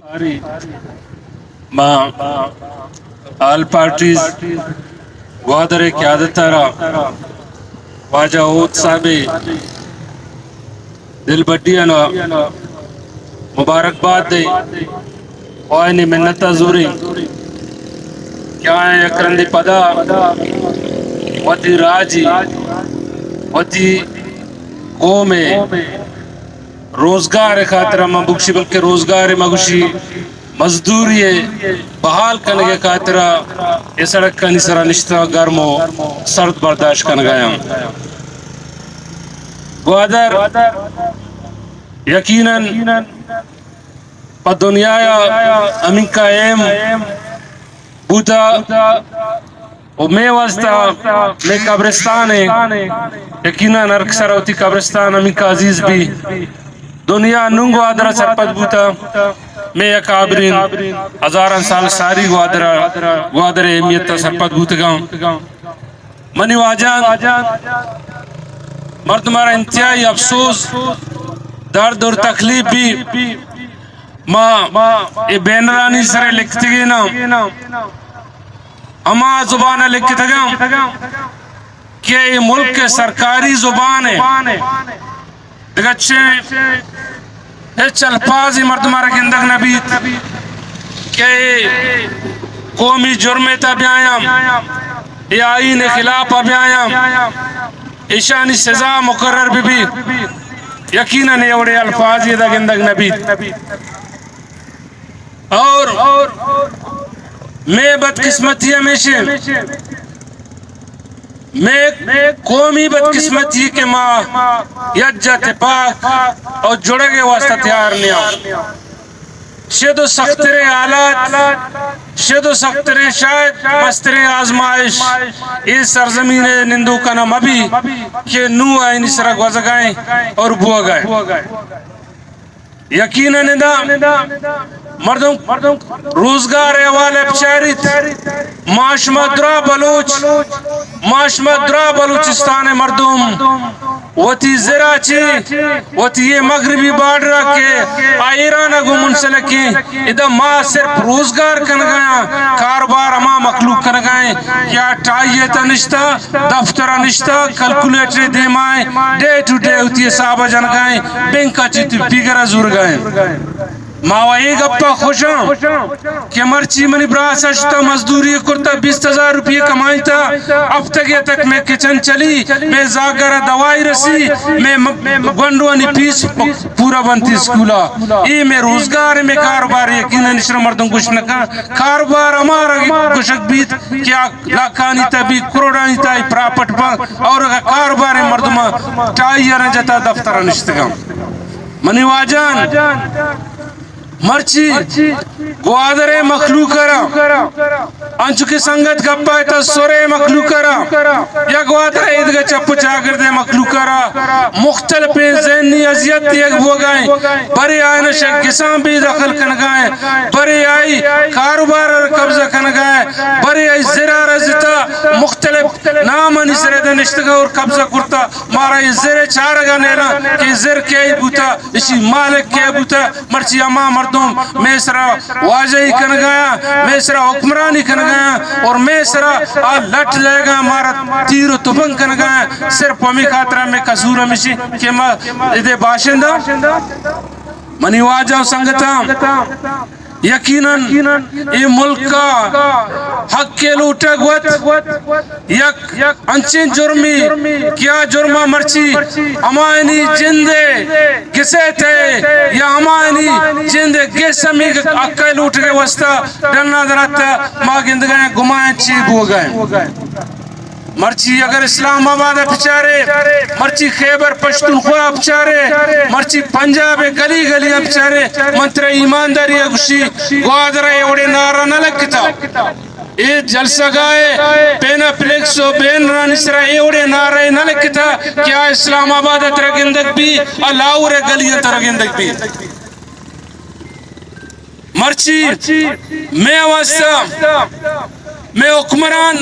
ما all parties Gwadar قیادت را واجہ اوت صاحب دل بڈیانا مبارکباد دے وائنی منتا زوری کیا ہے اکرندی پدا وطی راجی وطی قوم روزگار خاطرہ مبکشی بلکہ روزگار مگوشی مزدوری بحال کنگے خاطرہ یہ سڑک کا نسرہ نشتہ گرم و سرد برداشت کنگایا گوادر یقیناً پا دنیا امین کا ایم بوتا و میں واسطہ میں قبرستان ہے یقیناً ارکسر ہوتی قبرستان امین کا عزیز بھی دنیا ننگو آدرہ سرپت بوتا میں اکابرین ہزاران سال ساری گوادر اہمیت تا سرپت بوتا گا منی واجان مردمارا انتہائی افسوس درد اور تکلیف بھی یہ بینرانی سرے لکھتے گئے نا اما زبانہ لکھتے گا کہ یہ ملک کے سرکاری زبان ہے دگچے ایچ الفاظی مردمارا گندگ نبیت کہ قومی جرمیتا بیائیم یا آئین خلاف بیائیم ایشانی سزا مقرر بھی یقیناً یہ وڑے الفاظی دا گندگ نبیت اور میں بدقسمتی ہمیشہ میں قومی بدقسمتی کے ماں یجت پاک اور جڑے گے واسطہ تیار نہیں شد و سختر آلات شد و سختر شاید مستر آزمائش اس سرزمین نندو کا نام ابھی کہ نو آئینی سرک وزگائیں اور بوا گئے یقیناً مردم روزگار حوالے پچاریت معاشمدرہ بلوچستان مردم وتی زرا چی وتی یہ مغربی بارڈر کے ایران اگو منسلکی ادھا ماں صرف روزگار کنگایا کاروبار اما مخلوق کنگائیں کیا ٹائیتا نشتا دفترہ نشتا کلکولیٹر دیمائیں ڈے ٹو ڈے ہوتی ہے صحابہ جنگائیں بینکا چیتی پیگرہ زور گائیں ماوئی گپا خوشاں کہ مرچی منی براس اشتا مزدوری کرتا 20,000 روپیے کمائی تا افتگے تک میں کچن چلی میں زاگرہ دوائی رسی میں گنڈوانی پیس پورا بنتی سکولا ای میں روزگار میں کاروبار یقیناً نشر مردم کچھ نکا کاروبار ہمارا کشک بیت کیا لاکھانی تا بھی کروڑانی تا پراپٹ بانک اور کاروبار مردم ٹائیر جتا دفتر نشتگا منی واجان مرچی گوادر مخلوق کرا انچو کی سنگت گپا ہے تا سورے مخلوق کرا یا گوادر ایدگا چپو چاگر دے مخلوق کرا مختلف ذہنی عذیت دیکھ بو گائیں بری آئی نشک گسان بھی دخل کنگائیں بری آئی کاروبار قبضہ کنگائیں بری آئی زرار عزیتا مختلف نامانی سردہ نشتگا اور قبضہ کرتا مارا یہ زر چارگا نیلا کہ زر کیا بوتا اسی مالک کیا بوتا مرچی اما مردم میں سرا واجہی کنگایا میں سرا حکمرانی کنگایا اور میں سرا لٹ لے گا مارا تیر و تبنگ کنگایا صرف ہمیں خاطرہ میں قصور ہمیشی کہ میں ادھے باشندہ منی واجہ سنگتا یقیناً یہ ملک کا حق کے لوٹے گوت یک انچین جرمی کیا جرمہ مرچی ہمائنی جندے کسے تھے یا ہمائنی جندے گسمی اکے لوٹ گئے وسطہ ڈلنا دراتا ماں گندگائیں گمائیں چیب ہو گئے مرچی اگر اسلام آباد پچارے مرچی خیبر پشتونخوا پچارے مرچی پنجاب گلی گلی پچارے منتر ایمانداری گوشی گوادر اوڑے نارا نہ لگتا اے جلسہ گائے پینا پلیکس و بین رانی سرا اے اوڑے نارا نہ لگتا کیا اسلام آباد ترگندگ بھی اللہ گلی ترگندگ بھی مرچی میں واسطہ میں حکمران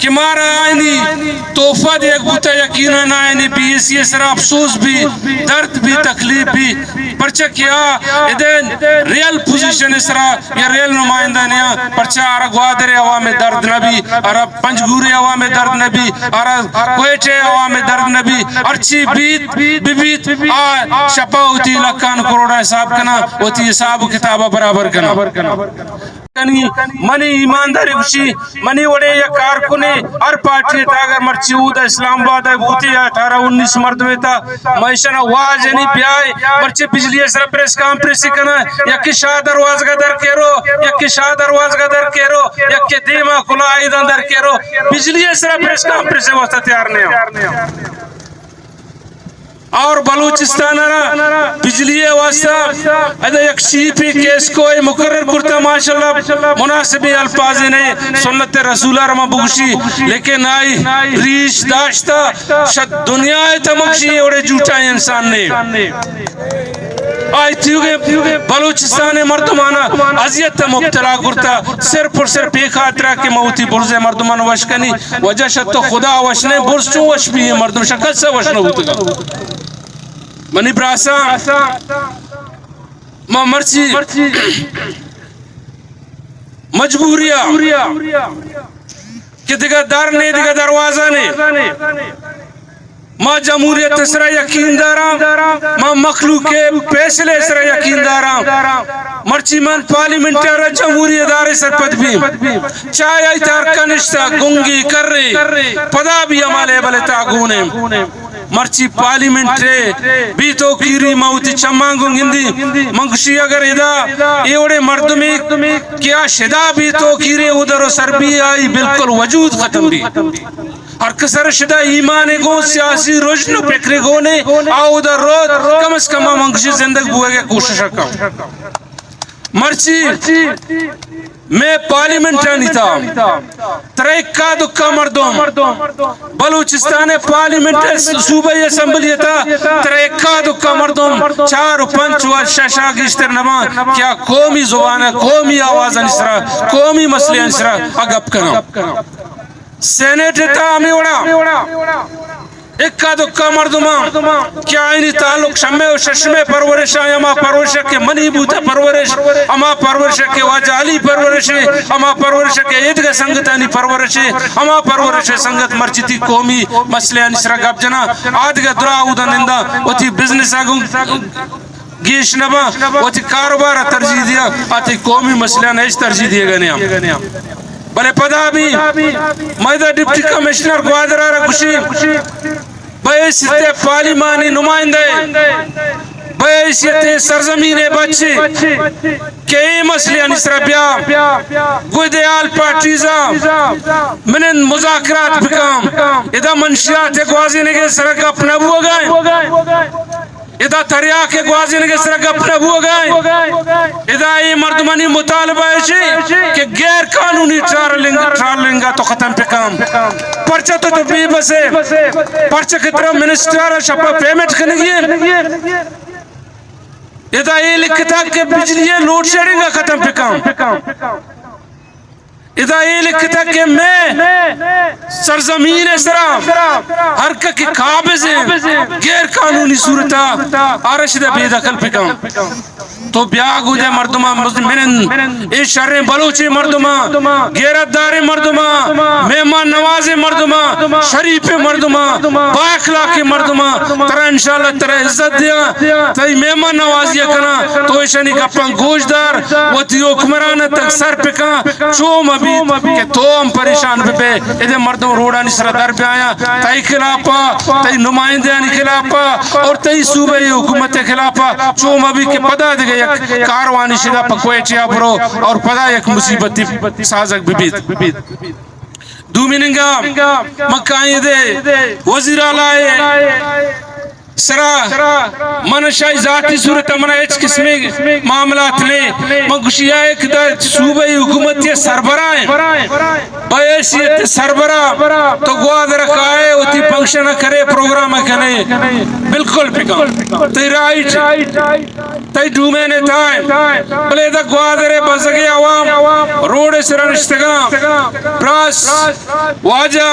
کہ مارا آئینی توفہ دے ایک بوتا یقیناً آئینی بھی اس یہ سر افسوس بھی درد بھی تکلیف بھی پرچہ کیا ادھین ریل پوزیشن اس طرح یا ریل نمائندہ نیا پرچہ آرہ گوادر عوام درد نبی آرہ پنجگوری عوام درد نبی آرہ کوئٹے عوام درد نبی ارچی بیت شپا ہوتی لکان کروڑا حساب کنا ہوتی حساب کتابہ برابر کنا منی ایمانداری کشی منی وڑے یا کارکنے ہر پارٹی اگر مرچی ہوتا اسلام آباد ہے بوتی 18-19 مردوے تا معیشنا واجنی پیائے مرچی بجلی اسرا پریس کانپریسی کنا یکی شاہ درواز کا در کیرو یکی شاہ درواز کا در کیرو یکی دیما کلا آئیدان در کیرو بجلی اسرا پریس کانپریسی وقتا تیار نہیں ہو اور بلوچستان بجلی واسطہ ادھا یک شیپی کیس کو مقرر کرتا ماشاءاللہ مناسبی الفاظ نہیں سنت رسولہ رمہ بگشی لیکن آئی ریش داشتا شد دنیا تمکشی اوڑے جھوٹا انسان نے آئی تیوگے بلوچستان مردمانا عذیت مبتلا کرتا صرف اور صرف ایک خاطرہ کے موتی برز مردمان وشکنی وجہ شد تو خدا وشنے برز چون وش بھی ہے مردم شکل سے وشنہ ہوتا گا منی براسا ما مرچی مجبوریا کہ دیگا در نے دیگا دروازہ نے ما جمہوریت اسرا یقین دارا ما مخلوق کے پیسلے اسرا یقین دارا مرچی من پارلیمنٹر جمہوریت دار سر پد بھی چاہے آئی تارکنشتا گنگی کر رہے پدا بھی ہمالے بلے تاگونے مرچی پارلیمنٹرے بھی تو کیری موتی چمانگوں گندی منگشی اگر ادا ایوڑے مردمی کیا شدا بھی تو کیری ادھر و سر بھی آئی بالکل وجود ختم بھی اور کسر شدہ ایمان گو سیاسی روشنو پکرے گو نے آو در رود کم از کم منگشی زندگ بوئے گے کوشش رکھا مرچی میں پارلیمنٹانی تھا تریکہ دکھا مردم بلوچستان پارلیمنٹ صوبہ اسمبلی تھا تریکہ دکھا مردم 4 و 5 و 6 گشتر نمان کیا قومی زبان ہے قومی آواز انسرا قومی مسئلے انسرا اگپ کنا سینیٹ تھا ہمیں اڑا اکا دکا مردمان کیا آئینی تعلق شمع و ششمہ پرورش آئی اما پرورش کے منی بوتا پرورش اما پرورش کے واجالی پرورش اما پرورش کے عیدگاہ سنگتانی پرورش اما پرورش سنگت مرچیتی قومی مسئلے انسرا گب جنا آدھگا درا اودا نندہ وطی بزنس آگوں گیش نبا وطی کاروبارہ ترجیح دیا آتی قومی مسئلہ نیش ترجیح دیا گئے نیا بلے پدا بھی مائدہ ڈپٹی کمیشنر گوادر آرہ کشی بحیثیت پارلیمانی نمائندے بحیثیت سرزمین بچے کہ ای مسئلہ نسرہ بیا گویدیال پارٹیزا منن مذاکرات بکام ادھا منشیات گوازی نگے سرک اپنا بو گئے ادھا تریاک گوازی نگے سرک اپنا بو گئے ادھا ای مردمانی مطالبہ ہے کہ غیر قانونی ٹرالنگا تو ختم پکام پرچہ تو بھی بسے پرچہ کی طرح منسٹر شپا پیمنٹ کرنگی ادھا ای لکھتا کہ بجلی لوڈ شیڈنگا ختم پکام ادھا یہ لکھتا کہ میں سرزمین اسرا حرکت کی قابض غیر قانونی صورتہ آرشدہ بے دخل پکام تو بیاگ ہو جائے مردمہ منن اے شر بلوچی مردمہ غیرت دار مردمہ مہمان نواز مردمہ شریف مردمہ با اخلاق مردمہ ترہ انشاءاللہ ترہ عزت دیا تای مہمان نوازی کنا تو ایشانی کپن گوش دار وہ تی حکمران تک سر پکان چوم ابھی کہ تو ہم پریشان پہ ادھے مردم روڑانی سر در پہ آیا تای خلافا تای نمائندیانی خلافا اور تای صوبہ حکومت خلافا چوم ابھی کہ پدا دے یک کاروانی شدہ پکویٹیا برو اور پدا یک مصیبتی سازک ببید دومیننگا مکہ آئی دے وزیر آلائے سرا من شاہی ذاتی صورت منا ایچ قسمی معاملات لیں مگوشی ایک دا صوبہی حکومت یہ سربراہ بایشیت سربراہ تو گواد رکھا ہے ہوتی پنکشن کرے پروگرام کرے بالکل پکا تی رائٹ تی ڈومین ٹائم بلے دا گواد رے بزگی عوام روڈ سرنشتگاں پراس واجہ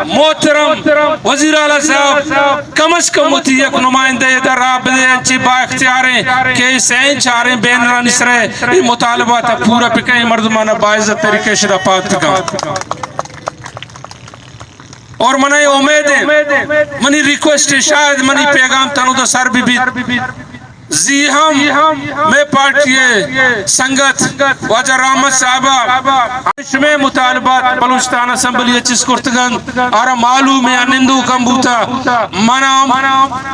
محترم وزیر اعلیٰ صاحب کم از کم ہوتی یک نمائندہ ادھر راب دے انچی با اختیاریں کہ سین چاریں بین رانی سرے یہ مطالبات پورا پکیں مردمانہ باعزت طریقے شدہ پات پکاں اور منہ امید ہے منی ریکویسٹ شاید منی پیغام تنو دا سر بھی زی ہم میں پارٹی سنگت واجہ رحمت صاحبہ میں مطالبات بلوچستان اسمبلی چیز کرتگن آرہ معلوم ہے نندو کمبوتا منام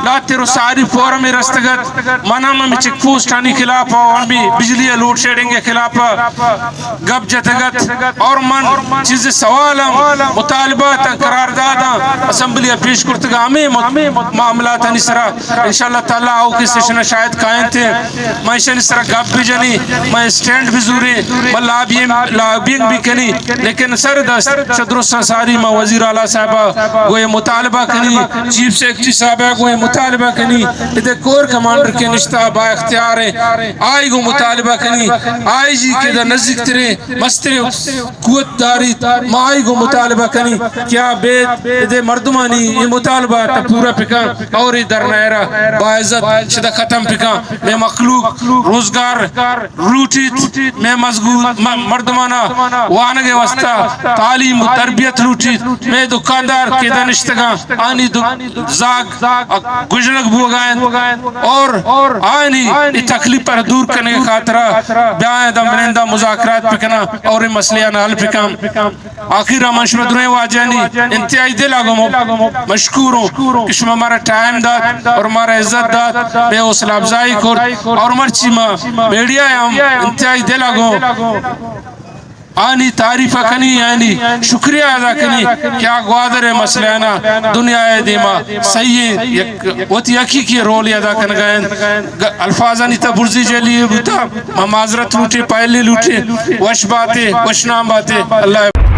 لاتی رساری فورم رستگت منام میں چک پوسٹانی خلاف اور بھی بجلی لوڈ شیڈنگ کے خلاف گب جتگت اور من چیز سوالم مطالبات قرار دادا اسمبلی پیش کرتگا ہمیں معاملات انسرا انشاءاللہ تعالیٰ آؤ کی سیشن شاید قائم تھے میں اس طرح گپ بھی جنی میں سٹینڈ بھی زوری میں لابینگ بھی کنی لیکن سر دست شدرست ساری میں وزیر اعلیٰ صاحبہ وہ یہ مطالبہ کنی چیف سیکٹری صاحبہ وہ یہ مطالبہ کنی ادھے کور کمانڈر کے نشتہ با اختیار ہے آئی گو مطالبہ کنی آئی جی کے در نزدیک ترے مستر قوت داری میں آئی گو مطالبہ کنی کیا بیت ادھے مردمانی یہ مطالبہ تا پورا پکا اور ادھر نیرہ باعزت شدہ ختم پکا میں مخلوق روزگار لوٹیت میں مضبوط مردمانہ وانگے وسطہ تعلیم و تربیت لوٹیت میں دکاندار کے دنشتگاں آنی زاگ گجنگ بوگائیں اور آنی تکلیف پر دور کرنے خاطرہ بیائیں دا منندہ مذاکرات پکنا اور مسئلہ نال پکام آخر منشمت روئے واجہنی انتہائی دل آگو مشکور ہوں کہ شما ہمارا ٹائم داد اور ہمارا عزت داد بے حوصلہ افزائی اور مرچی ماں میڈیا ہم انتہائی دل آگو آنی تعریفہ کنی آنی شکریہ ادا کنی کیا گوادر مسئلہ نا دنیا دیما صحیح وقت یکی کی رولی ادا کن گئے الفاظانی تا برزی جیلی بوتا معذرت لوٹے پہلے لوٹے وش باتے وش نام باتے اللہ